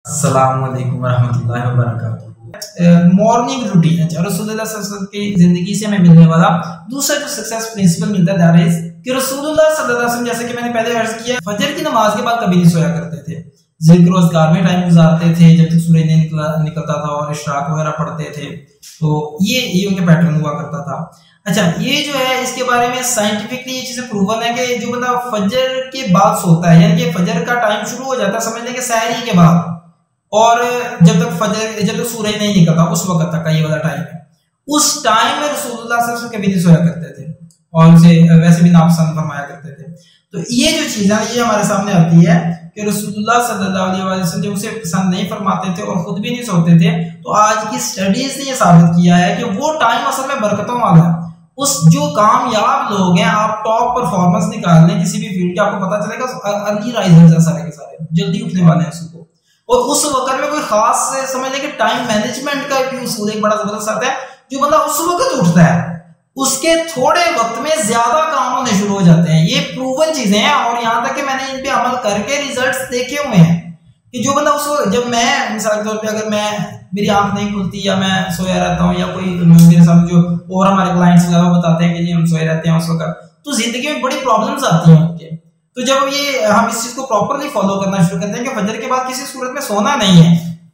अस्सलामुअलैकुम वरहमतुल्लाहि वबरकातुहू। Morning routine है रसूलुल्लाह सल्लल्लाहु अलैहि वसल्लम की जिंदगी से हमें मिलने वाला दूसरा जो सक्सेस प्रिंसिपल मिलता है कि रसूलुल्लाह सल्लल्लाहु अलैहि वसल्लम, जैसे कि मैंने पहले अर्ज किया, फजर की नमाज के बाद कभी नहीं सोया करते थे। जिक्र रोजगार में टाइम गुजारते थे जब तक सूरज नहीं निकलता था और इशराक वगैरह पढ़ते थे। तो ये उनका पैटर्न हुआ करता था। अच्छा, ये जो है इसके बारे में साइंटिफिकली ये चीजें प्रूवन है कि जो बंदा फजर के बाद सोता है, यानी कि फजर का टाइम शुरू हो जाता है समझ लें कि सहरी के बाद, और जब तक सूरज नहीं निकलता उस वक्त तक का ये वाला टाइम है। उस टाइम में रसूलुल्लाह सल्लल्लाहु अलैहि वसल्लम कभी नहीं सोया करते थे और उनसे वैसे भी नापसंद फरमाया करते थे। तो ये जो चीज है ये हमारे सामने आती है कि रसूलुल्लाह सल्लल्लाहु अलैहि वसल्लम जब उसे पसंद नहीं फरमाते थे और खुद भी नहीं सोते थे, तो आज की स्टडीज ने ये साबित किया है कि वो टाइम असल में बरकतों वाला है। उस जो कामयाब लोग हैं, आप टॉप परफॉर्मेंस निकाल लें किसी भी फील्ड के, आपको पता चलेगा अर्ली राइजर्स हैं सारे के सारे, जल्दी उठने वाले हैं सुबह। और उस वक्त में कोई खास समझ लें कि टाइम मैनेजमेंट का भी उसूल एक बड़ा जबरदस्त आता है। जो बंदा उस वक्त उठता है उसके थोड़े वक्त में ज्यादा काम होने शुरू हो जाते हैं। ये प्रूवन चीजें हैं और यहाँ तक कि मैंने इन पे अमल करके रिजल्ट्स देखे हुए हैं कि जो बंदा उस वक्त, जब मैं मिसाल के तौर पे अगर मेरी आंख नहीं खुलती या मैं सोया रहता हूँ या कोई मेरे साथ जो और हमारे क्लाइंट्स वगैरह बताते हैं कि जी हम सोए रहते हैं उस वक्त, तो जिंदगी में बड़ी प्रॉब्लम्स आती हैं उनके। तो जब ये हम इस चीज को प्रॉपरली फॉलो करना शुरू करते हैं कि फजर के बाद किसी सूरत में सोना नहीं है,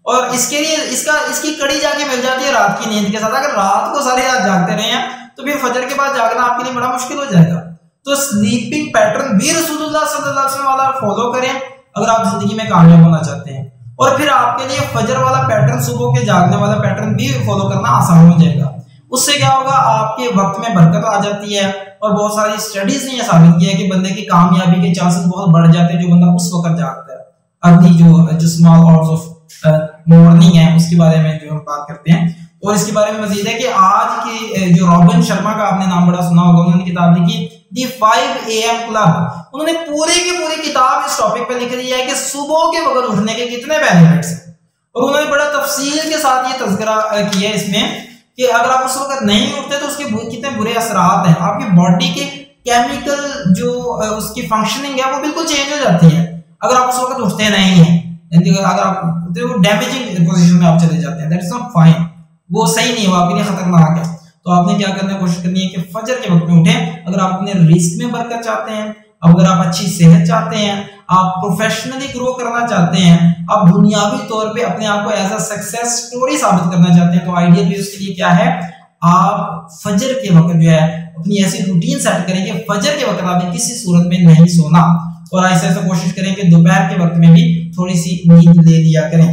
और इसके लिए इसकी कड़ी जाके मिल जाती है रात की नींद के साथ। अगर रात को सारी रात जागते रहे हैं तो फिर फजर के बाद जागना आपके लिए बड़ा मुश्किल हो जाएगा। तो स्लीपिंग पैटर्न भी रसूलुल्लाह सल्लल्लाहु अलैहि वसल्लम वाला फॉलो करें अगर आप जिंदगी में कामयाब होना चाहते हैं, और फिर आपके लिए फजर वाला पैटर्न, सुबह के जागने वाला पैटर्न भी फॉलो करना आसान हो जाएगा। उससे क्या होगा, आपके वक्त में बरकत आ जाती है। और बहुत सारी स्टडीज ने यह साबित किया है कि बंदे की कामयाबी के चांसेस बहुत बढ़ जाते हैं जो बंदा उस वक्त जागता है। अगली जो स्मॉल आवर्स ऑफ मॉर्निंग है उसके बारे में जो हम बात करते हैं। और इसके बारे में मजीद है कि आज की जो रॉबिन शर्मा का आपने नाम बड़ा सुना होगा, उन्होंने किताब लिखी दी 5 AM क्लब। उन्होंने पूरी की पूरी किताब इस टॉपिक पे लिख दी है कि सुबह के वक्त उठने के कितने बेनिफिट्स हैं, और उन्होंने बड़ा तफसील के साथ ये तज़किरा किया है इसमें कि अगर आप उस वक्त नहीं उठते तो उसके कितने बुरे असरात हैं। आपकी बॉडी के केमिकल जो उसकी फंक्शनिंग है वो बिल्कुल चेंज हो जाती है अगर आप उस वक्त उठते नहीं हैं। अगर आप डैमेजिंग पोजीशन में आप चले जाते हैं, दैट इज नॉट फाइन, वो सही नहीं है, वो आपके लिए खतरनाक है। तो आपने क्या करना है, कोशिश करनी है कि फजर के वक्त में उठें अगर आप अपने रिस्क में बरकत चाहते हैं, अगर आप अच्छी सेहत चाहते हैं, आप प्रोफेशनली ग्रो करना चाहते हैं, आप दुनियावी तौर पे अपने आप को एज अ सक्सेस स्टोरी साबित करना चाहते हैं, तो आइडियल वे उसके लिए क्या है, आप फजर के वक्त जो है अपनी ऐसी रूटीन सेट करें कि फजर के वक्त आपने किसी सूरत में नहीं सोना, और ऐसे कोशिश करें कि दोपहर के वक्त में भी थोड़ी सी नींद ले लिया करें।